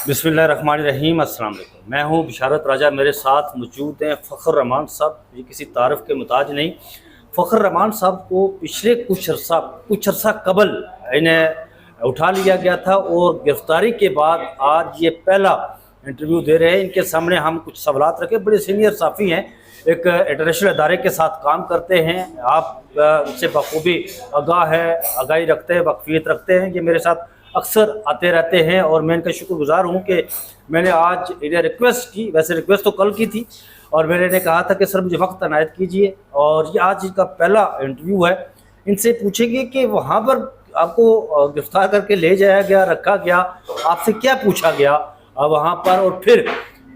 बिस्मिल्लाहिर्रहमानिर्रहीम। अस्सलाम वालेकुम। मैं हूँ बिशारत राजा। मेरे साथ मौजूद हैं फ़खर रहमान साहब। ये किसी तारफ़ के मुताज नहीं। फ़खर रहमान साहब को पिछले कुछ अर्सा कबल इन्हें उठा लिया गया था और गिरफ़्तारी के बाद आज ये पहला इंटरव्यू दे रहे हैं। इनके सामने हम कुछ सवालात रखे। बड़े सीनियर साफ़ी हैं, एक इंटरनेशनल अदारे के साथ काम करते हैं। आप उससे बखूबी आगाही रखते हैं, वाकफियत रखते हैं। ये मेरे साथ अक्सर आते रहते हैं और मैं इनका शुक्रगुजार हूँ कि मैंने आज इन्हें रिक्वेस्ट की। वैसे रिक्वेस्ट तो कल की थी और मैंने इन्हें कहा था कि सर मुझे वक्त अनायत कीजिए, और ये आज इनका पहला इंटरव्यू है। इनसे पूछेंगे कि वहाँ पर आपको गिरफ्तार करके ले जाया गया, रखा गया, आपसे क्या पूछा गया वहाँ पर, और फिर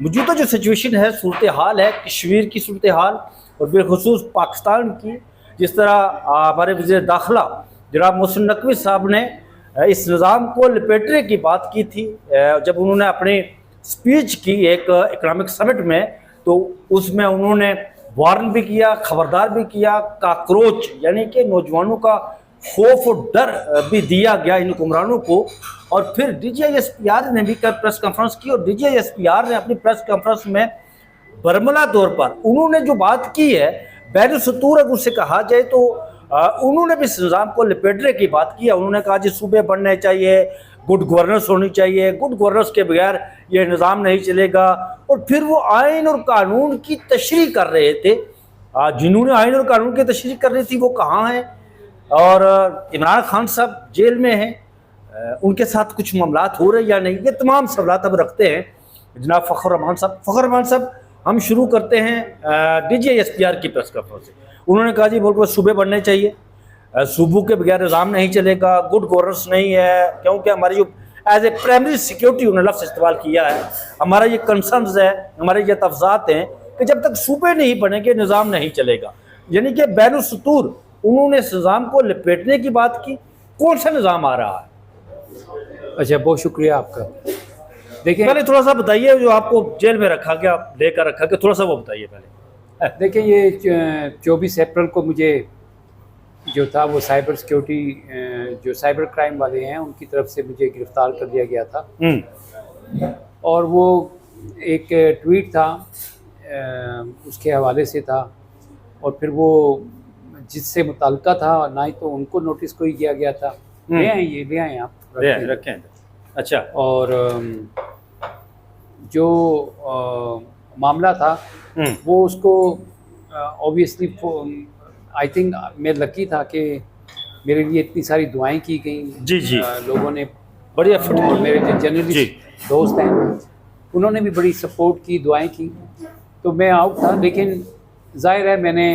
मौजूदा जो सिचुएशन है, सूरत हाल है कश्मीर की सूरत हाल और बिलखुसूस पाकिस्तान की। जिस तरह हमारे वज़ीर दाखिला जनाब मोहसिन नकवी साहब ने इस निज़ाम को लपेटने की बात की थी जब उन्होंने अपनी स्पीच की एक इकनॉमिक समिट में, तो उसमें उन्होंने वार्न भी किया, खबरदार भी किया। काकरोच यानी कि नौजवानों का खौफ और डर भी दिया गया इन हुक्मरानों को। और फिर DGISPR ने भी कल प्रेस कॉन्फ्रेंस की और DGISPR ने अपनी प्रेस कॉन्फ्रेंस में बरमला तौर पर उन्होंने जो बात की है, बैन सतूर अगर उसे कहा जाए, तो उन्होंने भी इस निज़ाम को लपेटने की बात की है। उन्होंने कहा जी सूबे बनने चाहिए, गुड गवर्नेंस होनी चाहिए, गुड गवर्नेंस के बगैर ये निज़ाम नहीं चलेगा। और फिर वो आइन और कानून की तशरीह कर रहे थे। जिन्होंने आइन और कानून की तशरीह कर रही थी वो कहाँ हैं, और इमरान खान साहब जेल में हैं, उनके साथ कुछ मामलात हो रहे या नहीं, ये तमाम सवालात अब रखते हैं जनाब फ़खर रहमान साहब। फ़खर रहमान साहब, हम शुरू करते हैं DGISPR की प्रेस कॉन्फ्रेंस से। उन्होंने कहा जी बिल्कुल सूबे बनने चाहिए, सूबों के बगैर निज़ाम नहीं चलेगा, गुड गवर्नेंस नहीं है, क्योंकि हमारी जो एज ए प्राइमरी सिक्योरिटी उन्होंने लफ्ज़ इस्तेमाल किया है, हमारा ये कंसर्न्स है, हमारे ये तफज़ात हैं कि जब तक सूबे नहीं बनेंगे निज़ाम नहीं चलेगा। यानी कि बैन सतूर उन्होंने इस निज़ाम को लपेटने की बात की। कौन सा निज़ाम आ रहा है? अच्छा, बहुत शुक्रिया आपका। देखिए, पहले थोड़ा सा बताइए, जो आपको जेल में रखा गया, लेकर रखा गया, थोड़ा सा वो बताइए पहले। देखिए, ये 24 अप्रैल को मुझे जो था वो साइबर सिक्योरिटी जो साइबर क्राइम वाले हैं उनकी तरफ से मुझे गिरफ़्तार कर दिया गया था। और वो एक ट्वीट था उसके हवाले से था, और फिर वो जिससे मुताल्लिका था ना ही तो उनको नोटिस कोई किया गया था। ले आए आप रखें। अच्छा। और जो मामला था वो उसको ऑब्वियसली आई थिंक मैं लकी था कि मेरे लिए इतनी सारी दुआएं की गई। जी लोगों ने बड़ी एफर्ट, और मेरे जो जर्नलिस्ट दोस्त हैं उन्होंने भी बड़ी सपोर्ट की, दुआएं की। तो मैं आउट था, लेकिन जाहिर है मैंने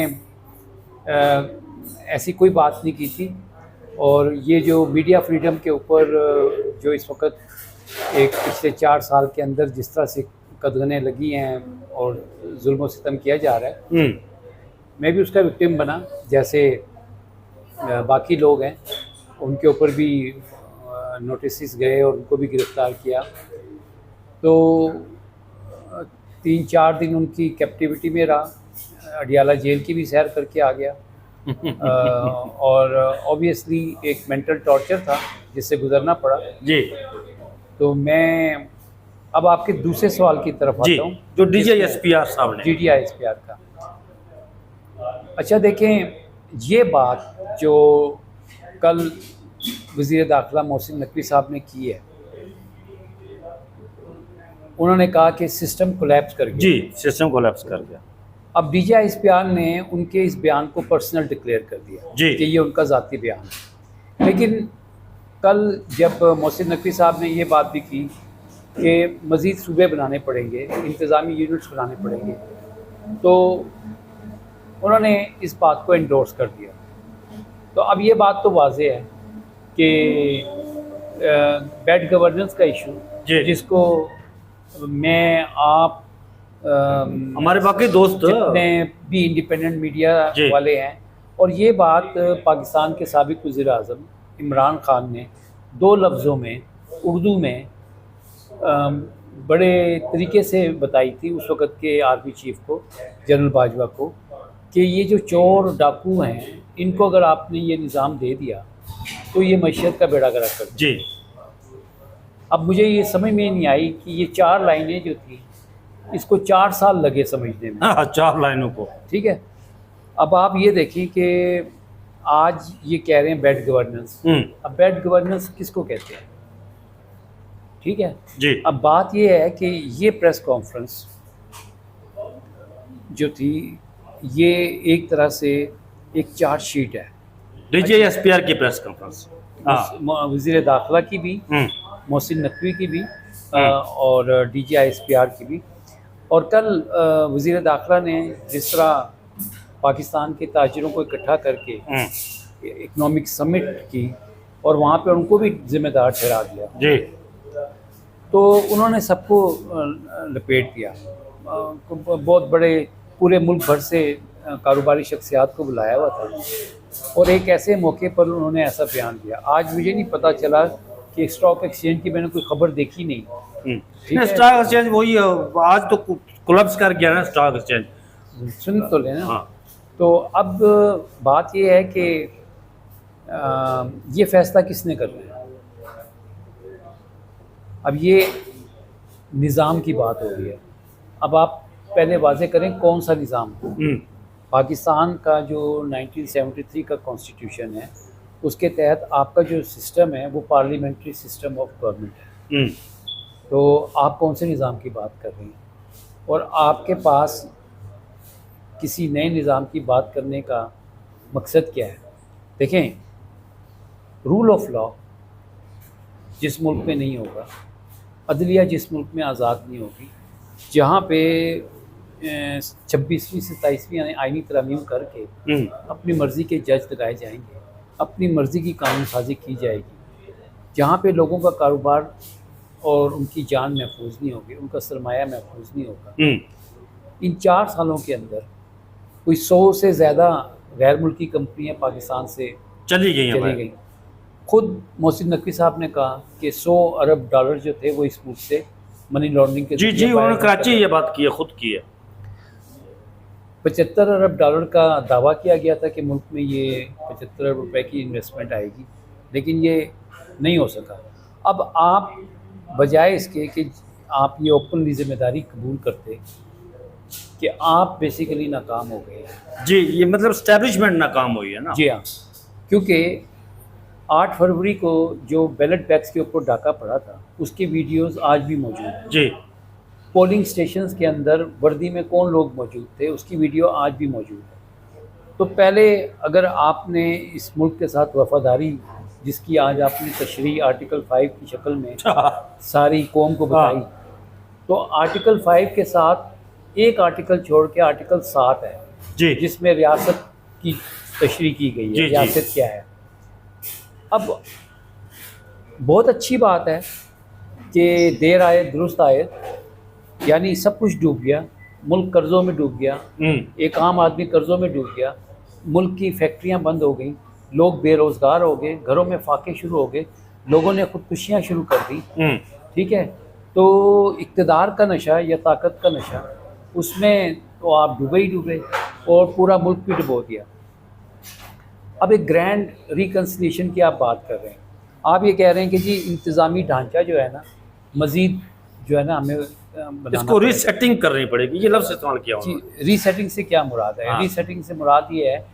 ऐसी कोई बात नहीं की थी। और ये जो मीडिया फ्रीडम के ऊपर जो इस वक्त एक पिछले 4 साल के अंदर जिस तरह से कदगनें लगी हैं और जुल्म सितम किया जा रहा है, मैं भी उसका विक्टिम बना, जैसे बाकी लोग हैं। उनके ऊपर भी नोटिस गए और उनको भी गिरफ़्तार किया। तो 3-4 दिन उनकी कैप्टिविटी में रहा, अडियाला जेल की भी सैर करके आ गया। और ऑब्वियसली एक मेंटल टॉर्चर था जिससे गुजरना पड़ा जी। तो मैं अब आपके दूसरे सवाल की तरफ आता हूँ, जो DGISPR साहब ने DGISPR का। अच्छा, देखें, ये बात जो कल वज़ीर दाखिला मोहसिन नकवी साहब ने की है, उन्होंने कहा कि सिस्टम कोलैप्स कर गया। जी, सिस्टम कोलैप्स कर गया। अब DGISPR ने उनके इस बयान को पर्सनल डिक्लेयर कर दिया कि ये उनका ज़ाती बयान है। लेकिन कल जब मोहसिन नकवी साहब ने ये बात भी की कि मज़ीद सूबे बनाने पड़ेंगे, इंतज़ामी यूनिट्स बनाने पड़ेंगे, तो उन्होंने इस बात को एंडोर्स कर दिया। तो अब ये बात तो वाज़ेह है कि बैड गवर्नेंस का इशू, जिसको मैं आप हमारे बाकी दोस्त जितने भी इंडिपेंडेंट मीडिया वाले हैं, और ये बात पाकिस्तान के साबिक़ वज़ीर आज़म इमरान खान ने 2 लफ्ज़ों में उर्दू में बड़े तरीके से बताई थी उस वक़्त के आर्मी चीफ़ को, जनरल बाजवा को, कि ये जो चोर डाकू हैं इनको अगर आपने ये निज़ाम दे दिया तो ये मईशत का बेड़ा गर्क कर दिया। अब मुझे ये समझ में नहीं आई कि ये 4 लाइनें जो थी इसको 4 साल लगे समझने में। हाँ, 4 लाइनों को। ठीक है, अब आप ये देखें कि आज ये कह रहे हैं बैड गवर्नेंस। अब बैड गवर्नेंस किसको कहते हैं? ठीक है जी। अब बात ये है कि ये प्रेस कॉन्फ्रेंस जो थी ये एक तरह से एक चार्जशीट है DGISPR की प्रेस कॉन्फ्रेंस। हाँ। वज़ीर दाखिला की भी, मोहसिन नकवी की भी और DGISPR की भी। और कल वज़ीर दाखिला ने जिस तरह पाकिस्तान के ताजिरों को इकट्ठा करके इकनॉमिक समिट की और वहाँ पे उनको भी जिम्मेदार ठहरा दिया जी, तो उन्होंने सबको लपेट दिया। बहुत बड़े पूरे मुल्क भर से कारोबारी शख्सियात को बुलाया हुआ था और एक ऐसे मौके पर उन्होंने ऐसा बयान दिया। आज मुझे नहीं पता चला कि स्टॉक एक्सचेंज की मैंने कोई खबर देखी नहीं। ठीक है, स्टॉक एक्सचेंज वही आज तो कोलैप्स कर गया ना स्टॉक एक्सचेंज। सुन तो लेना। हाँ। तो अब बात ये है कि ये फैसला किसने करना है? अब ये निज़ाम की बात हो रही है। अब आप पहले वाज़े करें कौन सा निज़ाम? पाकिस्तान का जो 1973 का कॉन्स्टिट्यूशन है उसके तहत आपका जो सिस्टम है वो पार्लियामेंट्री सिस्टम ऑफ गवर्नमेंट है। तो आप कौन से निज़ाम की बात कर रहे हैं? और आपके पास किसी नए निज़ाम की बात करने का मकसद क्या है? देखें, रूल ऑफ लॉ जिस मुल्क में नहीं होगा, अदलिया जिस मुल्क में आज़ाद नहीं होगी, जहाँ पे 26वीं 27वीं आईनी तरमीम करके अपनी मर्ज़ी के जज लगाए जाएंगे, अपनी मर्ज़ी की कानून साजी की जाएगी, जहाँ पे लोगों का कारोबार और उनकी जान महफूज नहीं होगी, उनका सरमाया महफूज नहीं होगा। इन 4 सालों के अंदर कोई 100 से ज़्यादा गैर मुल्की कंपनियाँ पाकिस्तान से चली गई। खुद मोहसिन नकवी साहब ने कहा कि 100 अरब डॉलर जो थे वो इस मुल्क से मनी लॉन्ड्रिंग के जी, उन्होंने कराची ये बात की है, खुद की है। 75 अरब डॉलर का दावा किया गया था कि मुल्क में ये 75 अरब रुपए की इन्वेस्टमेंट आएगी, लेकिन ये नहीं हो सका। अब आप बजाय इसके कि आप ये ओपनली जिम्मेदारी कबूल करते कि आप बेसिकली नाकाम हो गए हैं। जी, ये मतलब इस्टेब्लिशमेंट नाकाम हुई है ना। जी हाँ, क्योंकि 8 फरवरी को जो बैलेट बैग्स के ऊपर डाका पड़ा था उसकी वीडियोस आज भी मौजूद हैं। जी। पोलिंग स्टेशंस के अंदर वर्दी में कौन लोग मौजूद थे उसकी वीडियो आज भी मौजूद है। तो पहले अगर आपने इस मुल्क के साथ वफादारी जिसकी आज आपने तशरीह आर्टिकल 5 की शक्ल में सारी कौम को बताई, तो आर्टिकल 5 के साथ एक आर्टिकल छोड़ के आर्टिकल 7 है जी, जिसमें रियासत की तशरीह की गई है। रियासत क्या है? अब बहुत अच्छी बात है कि देर आए दुरुस्त आए, यानी सब कुछ डूब गया, मुल्क कर्ज़ों में डूब गया, एक आम आदमी कर्ज़ों में डूब गया, मुल्क की फैक्ट्रियां बंद हो गई, लोग बेरोज़गार हो गए, घरों में फाके शुरू हो गए, लोगों ने खुदकुशियाँ शुरू कर दी। ठीक है, तो इक़्तिदार का नशा या ताकत का नशा, उसमें तो आप डूबे ही डूबे और पूरा मुल्क भी डुबो दिया। अब एक ग्रैंड रिकन्सिलिएशन की आप बात कर रहे हैं, आप ये कह रहे हैं कि जी इंतज़ामी ढांचा जो है ना मज़ीद जो है ना हमें इसको रीसेटिंग करनी पड़ेगी, ये लफ्ज़ इस्तेमाल किया जी। रीसेटिंग से क्या मुराद है? रीसेटिंग से मुराद ये है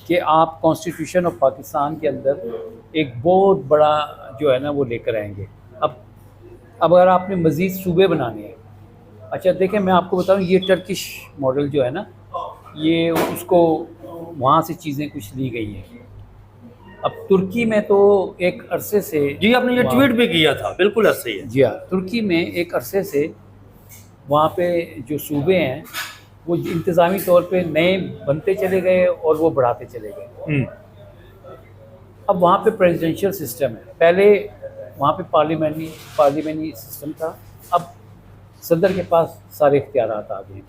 कि आप कॉन्स्टिट्यूशन ऑफ पाकिस्तान के अंदर एक बहुत बड़ा जो है ना वो लेकर आएंगे। अब अगर आपने मज़ीद सूबे बनाने हैं, अच्छा देखें मैं आपको बताऊं, ये टर्किश मॉडल जो है ना, ये उसको वहाँ से चीज़ें कुछ ली गई हैं। अब तुर्की में तो एक अरसे से, जी आपने ये ट्वीट भी किया था, बिल्कुल ऐसे ही है। जी हाँ, तुर्की में एक अरसे से वहाँ पे जो सूबे हैं वो इंतज़ामी तौर पे नए बनते चले गए और वो बढ़ाते चले गए। अब वहाँ पे प्रेसिडेंशियल सिस्टम है, पहले वहाँ पे पार्लियामेंट्री सिस्टम था, अब सदर के पास सारे इख्तियारात आ गए।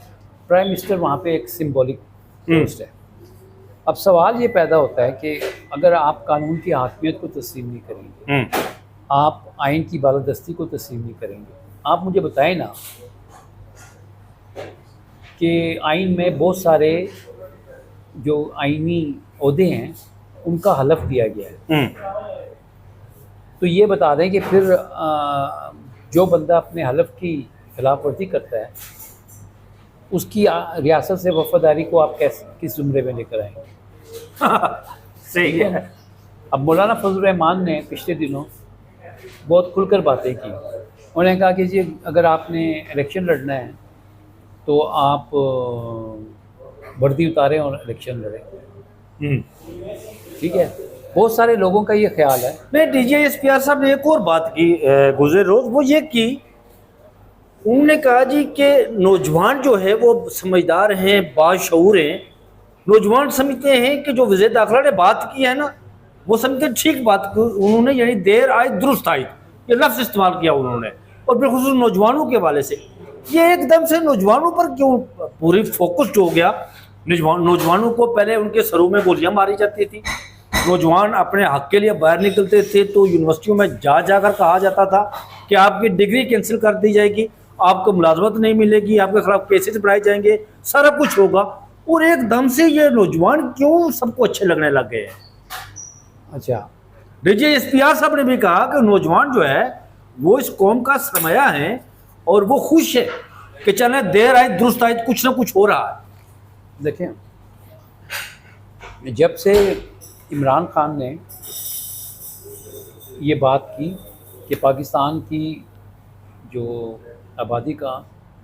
प्राइम मिनिस्टर वहाँ पे एक सिंबॉलिक पोस्ट है। अब सवाल ये पैदा होता है कि अगर आप कानून की हाकमियत को तस्लीम नहीं करेंगे, आप आइन की बालादस्ती को तस्लीम नहीं करेंगे, आप मुझे बताएं ना कि आइन में बहुत सारे जो आइनी ओहदे हैं उनका हलफ दिया गया है, तो ये बता दें कि फिर जो बंदा अपने हलफ की खिलाफ वर्जी करता है उसकी रियासत से वफादारी को आप कैसे किस जुमरे में लेकर आएंगे? सही है। अब मौलाना फजल रहमान ने पिछले दिनों बहुत खुलकर बातें की। उन्होंने कहा कि जी अगर आपने इलेक्शन लड़ना है तो आप वर्दी उतारें और इलेक्शन लड़ें। ठीक है, बहुत सारे लोगों का ये ख्याल है। नहीं, DGISPR साहब ने एक और बात की गुज़रे रोज़, वो ये की, उन्होंने कहा जी कि नौजवान जो है वो समझदार हैं, बाशऊर हैं। नौजवान समझते हैं कि जो वज़ीर दाखिला ने बात की है ना, वो समझते ठीक बात की उन्होंने, यानी देर आए दुरुस्त आई, ये लफ्ज़ इस्तेमाल किया उन्होंने, और बिलखुसूस नौजवानों के हवाले से। ये एकदम से नौजवानों पर क्यों पूरी फोकस्ड हो गया? नौजवानों को पहले उनके सरों में गोलियां मारी जाती थी, नौजवान अपने हक के लिए बाहर निकलते थे तो यूनिवर्सिटियों में जा जाकर कहा जाता था कि आपकी डिग्री कैंसिल कर दी जाएगी, आपको मुलाजमत नहीं मिलेगी, आपके खिलाफ केसेस बढ़ाए जाएंगे, सारा कुछ होगा। और एकदम से ये नौजवान क्यों सबको अच्छे लगने लग गए हैं? अच्छा, DGISPR साहब ने भी कहा कि नौजवान जो है वो इस कौम का सरमाया है और वो खुश है कि चले देर आए दुरुस्त आए, कुछ ना कुछ हो रहा है। देखें, जब से इमरान खान ने ये बात की कि पाकिस्तान की जो आबादी का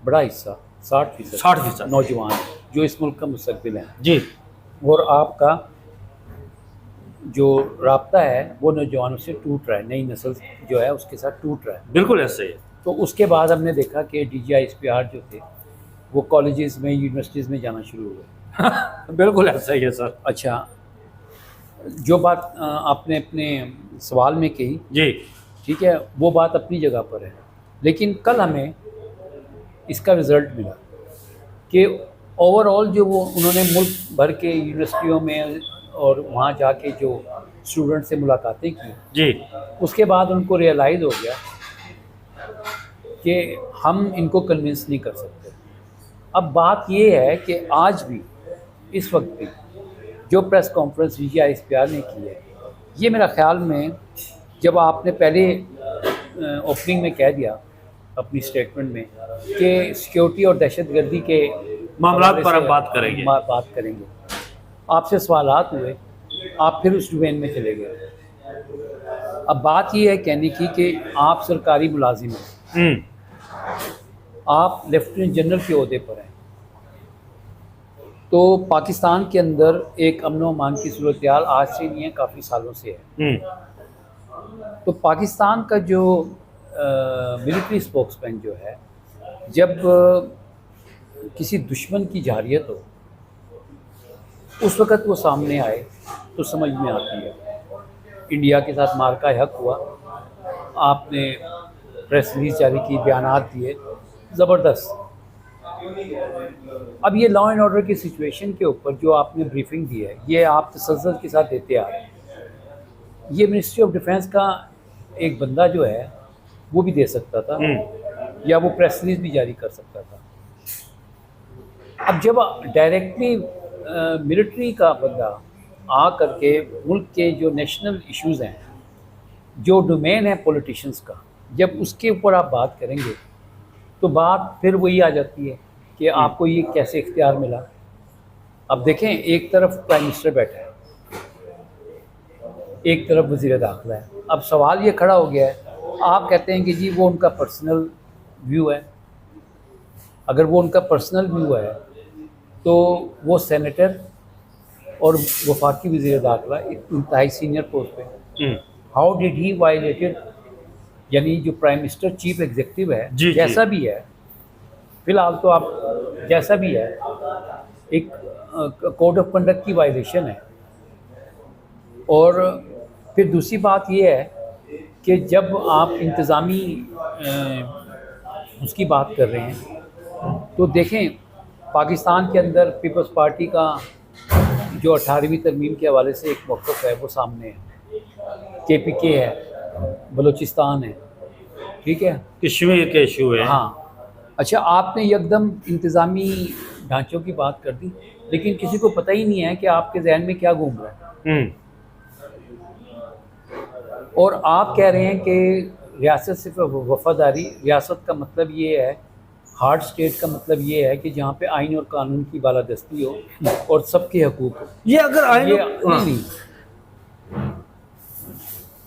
बड़ा हिस्सा 60% नौजवान जो इस मुल्क का मुस्तकबिल है जी, और आपका जो राब्ता है वो नौजवानों से टूट रहा है, नई नस्ल जो है उसके साथ टूट रहा है। बिल्कुल ऐसे ही है। तो उसके बाद हमने देखा कि DGISPR जो थे वो कॉलेजेस में, यूनिवर्सिटीज़ में जाना शुरू हुए। बिल्कुल ऐसा ही है सर। अच्छा, जो बात आपने अपने सवाल में कही जी, ठीक है, वो बात अपनी जगह पर है, लेकिन कल हमें इसका रिज़ल्ट मिला कि ओवरऑल जो वो उन्होंने मुल्क भर के यूनिवर्सिटियों में और वहाँ जाके जो स्टूडेंट से मुलाकातें की जी, उसके बाद उनको रियलाइज़ हो गया कि हम इनको कन्विंस नहीं कर सकते। अब बात ये है कि आज भी इस वक्त भी जो प्रेस कॉन्फ्रेंस DGISPR ने की है, ये मेरा ख्याल में जब आपने पहले ओपनिंग में कह दिया अपनी स्टेटमेंट में कि सिक्योरिटी और दहशतगर्दी के मामलात पर हम बात करेंगे, आपसे सवालात हुए, आप फिर उस डोमेन में चले गए। अब बात ये है कहने की कि आप सरकारी मुलाजिम हैं, आप लेफ्टिनेंट जनरल के ओहदे पर हैं, तो पाकिस्तान के अंदर एक अमन व अमान की सूरत हाल आज से नहीं है, काफ़ी सालों से है। तो पाकिस्तान का जो मिलिट्री स्पोक्समैन जो है, जब किसी दुश्मन की जारियत हो उस वक़्त वो सामने आए तो समझ में आती है। इंडिया के साथ मार्का हक हुआ, आपने प्रेस रिलीज जारी की, बयानात दिए ज़बरदस्त। अब ये लॉ एंड ऑर्डर की सिचुएशन के ऊपर जो आपने ब्रीफिंग दी है, ये आप तसल्सल के साथ देते आ रहे हैं। ये मिनिस्ट्री ऑफ डिफेंस का एक बंदा जो है वो भी दे सकता था या वो प्रेस रिलीज भी जारी कर सकता था। अब जब डायरेक्टली मिलिट्री का बंदा आ करके मुल्क के जो नेशनल इश्यूज़ हैं, जो डोमेन है पॉलिटिशियंस का, जब उसके ऊपर आप बात करेंगे तो बात फिर वही आ जाती है कि आपको ये कैसे इख्तियार मिला। अब देखें, एक तरफ प्राइम मिनिस्टर बैठा है, एक तरफ वज़ीर दाखिला है। अब सवाल ये खड़ा हो गया है, आप कहते हैं कि जी वो उनका पर्सनल व्यू है। अगर वो उनका पर्सनल व्यू है तो वो सेनेटर और वफाकी वज़ीर दाखिला इंतहाई सीनियर पोस्ट पे, हाउ डिड ही वायलेटेड, यानी जो प्राइम मिनिस्टर चीफ एग्जीक्यूटिव है जैसा भी है, फ़िलहाल तो आप जैसा भी है, एक कोड ऑफ कंडक्ट की वायलेशन है। और फिर दूसरी बात ये है कि जब आप इंतज़ामी उसकी बात कर रहे हैं तो देखें, पाकिस्तान के अंदर पीपल्स पार्टी का जो 18वीं तरमीम के हवाले से एक मौक़िफ़ है वो सामने है, KPK है, बलूचिस्तान है, ठीक है, कश्मीर के इशू है। हाँ, अच्छा, आपने एकदम इंतज़ामी ढांचों की बात कर दी, लेकिन किसी को पता ही नहीं है कि आपके जहन में क्या घूम रहा है। और आप कह रहे हैं कि रियासत सिर्फ वफादारी, रियासत का मतलब ये है, हार्ड स्टेट का मतलब ये है कि जहाँ पे आइन और कानून की बालादस्ती हो और सबके हकूक हो। ये अगर आइन ये नहीं,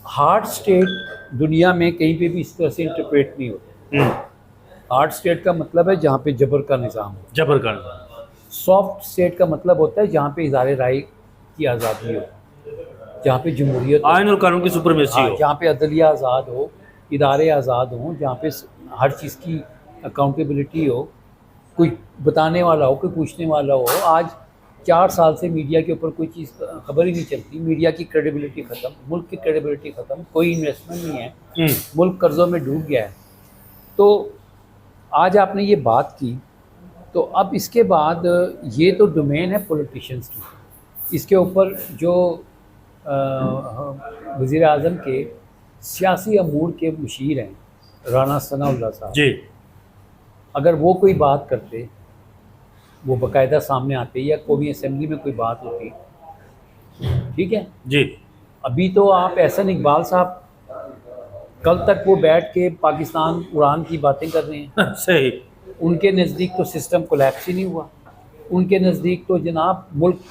हार्ड स्टेट दुनिया में कहीं पे भी इस तरह से इंटरप्रेट नहीं होता। हार्ड स्टेट का मतलब है जहाँ पे जबर का निज़ाम हो। जबर करना। सॉफ्ट स्टेट का मतलब होता है जहाँ पे इज़हार राय की आज़ादी हो, जहाँ पे जमहूरियत हो, आइन और कानून की सुपरमेसी हाँ, हो। जहाँ पे अदलिया आज़ाद हो, इदारे आज़ाद हों, जहाँ पे हर चीज़ की अकाउंटेबिलिटी हो, कोई बताने वाला हो, कोई पूछने वाला हो। आज 4 साल से मीडिया के ऊपर कोई चीज़ खबर ही नहीं चलती, मीडिया की क्रेडिबिलिटी ख़त्म, मुल्क की क्रेडिबिलिटी ख़त्म, कोई इन्वेस्टमेंट नहीं है, मुल्क कर्ज़ों में डूब गया है। तो आज आपने ये बात की, तो अब इसके बाद ये तो डोमेन है पॉलिटिशियंस की। इसके ऊपर जो वज़ीर आज़म के सियासी अमूर के मुशीर हैं राना सनाउल्लाह साहब जी, अगर वो कोई बात करते, वो बाकायदा सामने आते, या कौमी असम्बली में कोई बात होती, ठीक है जी, अभी तो आप एहसन इकबाल साहब कल तक वो बैठ के पाकिस्तान उड़ान की बातें कर रहे हैं। सही। उनके नज़दीक तो सिस्टम कोलैप्स ही नहीं हुआ, उनके नज़दीक तो जनाब मुल्क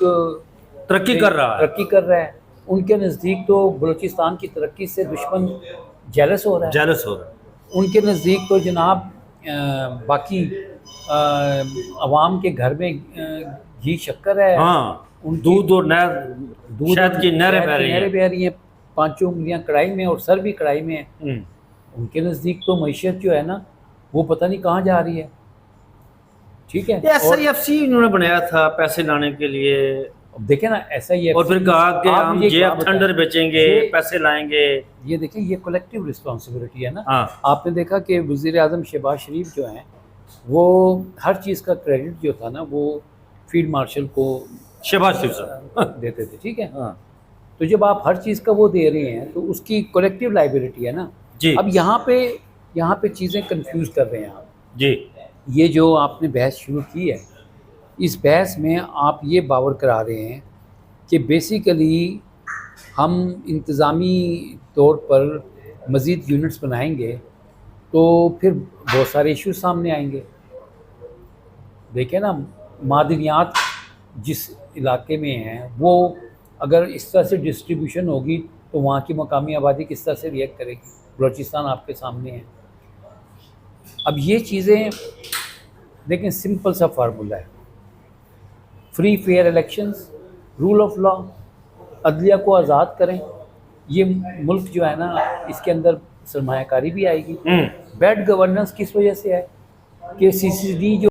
तरक्की कर रहा है। तरक्की कर रहा है, उनके नज़दीक तो बलूचिस्तान की तरक्की से दुश्मन जेलस हो रहा है, जेलस हो रहा है। उनके नज़दीक तो जनाब बाकी अवाम के घर में घी शक्कर है, हाँ, उनकी दूध और नहर, दूध शहद की नहरें बह रही हैं। बह रही हैं, 5 उंगलियां कढ़ाई में और सर भी कढ़ाई में है। उनके नज़दीक तो मईशत जो है ना, वो पता नहीं कहाँ जा रही है, ठीक है। SIFC इन्होंने बनाया था पैसे लाने के लिए, अब देखें ना SIFC, और फिर कहा कि आप हम मुझे क्या JF बताएं? थंडर बेचेंगे, पैसे लाएंगे। ये देखें, ये कलेक्टिव रिस्पॉन्सिबिलिटी है ना। हाँ। आपने देखा कि वज़ीर आज़म शहबाज शरीफ जो हैं, वो हर चीज़ का क्रेडिट जो था ना, वो फील्ड मार्शल को शहबाज शरीफ साहब देते थे, ठीक है। हाँ तो जब आप हर चीज़ का वो दे रहे हैं, तो उसकी कलेक्टिव लाइबिलिटी है ना जी। अब यहाँ पे चीज़ें कंफ्यूज कर रहे हैं आप जी। ये जो आपने बहस शुरू की है, इस बहस में आप ये बावर करा रहे हैं कि बेसिकली हम इंतज़ामी तौर पर मज़ीद यूनिट्स बनाएंगे तो फिर बहुत सारे इशू सामने आएंगे। देखें ना, मादनियात जिस इलाके में हैं, वो अगर इस तरह से डिस्ट्रीब्यूशन होगी तो वहाँ की मकामी आबादी किस तरह से रिएक्ट करेगी। बलूचिस्तान आपके सामने है। अब ये चीज़ें देखें, सिंपल सा फार्मूला है, free fair elections, rule of law, अदलिया को आज़ाद करें, ये मुल्क जो है ना, इसके अंदर सरमायाकारी भी आएगी। बैड गवर्नेंस किस वजह से है कि CCD जो